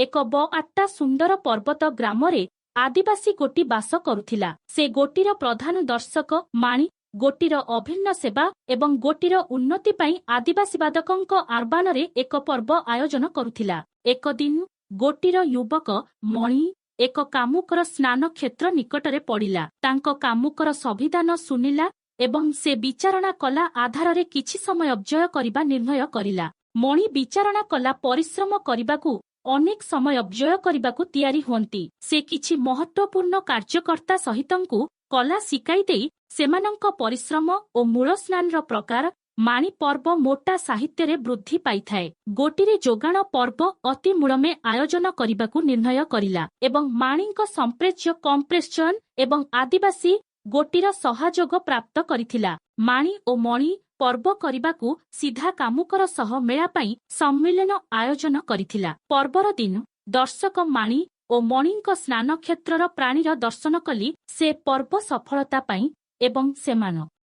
ଏକ ବ8ଟା ସୁନ୍ଦର ପର୍ବତ ଗ୍ରାମରେ ଆଦିବାସୀ ଗୋଟି ବାସ କରୁଥିଲା। ସେ ଗୋଟିର ପ୍ରଧାନ ଦର୍ଶକ ମାଣି ଗୋଟିର ଅଭିନ୍ନ ସେବା ଏବଂ ଗୋଟିର ଉନ୍ନତି ପାଇଁ ଆଦିବାସୀବାଦକଙ୍କ ଆହ୍ୱାନରେ ଏକ ପର୍ବ ଆୟୋଜନ କରୁଥିଲା। ଏକ ଦିନ ଗୋଟିର ଯୁବକ ମଣି ଏକ କାମୁକର ସ୍ନାନ କ୍ଷେତ୍ର ନିକଟରେ ପଡ଼ିଲା। ତାଙ୍କ କାମୁକର ସବିଧାନ ଶୁଣିଲା ଏବଂ ସେ ବିଚାରଣା କଲା ଆଧାରରେ କିଛି ସମୟ ବ୍ୟୟ କରିବା ନିର୍ଣ୍ଣୟ କରିଲା। ମଣି ବିଚାରଣା କଲା ପରିଶ୍ରମ କରିବାକୁ ଅନେକ ସମୟ ବ୍ୟୟ କରିବାକୁ ତିଆରି ହୁଅନ୍ତି। ସେ କିଛି ମହତ୍ୱପୂର୍ଣ୍ଣ କାର୍ଯ୍ୟକର୍ତ୍ତା ସହିତଙ୍କୁ କଲା ଶିକାଇ ଦେଇ ସେମାନଙ୍କ ପରିଶ୍ରମ ଓ ମୂଳ ସ୍ନାନର ପ୍ରକାର ମାଣି ପର୍ବ ମୋଟା ସାହିତ୍ୟରେ ବୃଦ୍ଧି ପାଇଥାଏ। ଗୋଟିରେ ଯୋଗାଣ ପର୍ବ ଅତି ମୂଳମେ ଆୟୋଜନ କରିବାକୁ ନିର୍ଣ୍ଣୟ କରିଲା ଏବଂ ମାଣିଙ୍କ ସମ୍ପ୍ରେଜ୍ୟ କମ୍ପ୍ରେସନ ଏବଂ ଆଦିବାସୀ ଗୋଟିର ସହଯୋଗ ପ୍ରାପ୍ତ କରିଥିଲା। ମାଣି ଓ ମଣି ପର୍ବ କରିବାକୁ ସିଧା କାମୁକର ସହ ମେଳା ପାଇଁ ସମ୍ମିଳନ ଆୟୋଜନ କରିଥିଲା। ପର୍ବର ଦିନ ଦର୍ଶକ ମାଣି ଓ ମଣିଙ୍କ ସ୍ନାନ କ୍ଷେତ୍ରର ପ୍ରାଣୀର ଦର୍ଶନ କଲି ସେ ପର୍ବ ସଫଳତା ପାଇଁ ଏବଂ ସେମାନ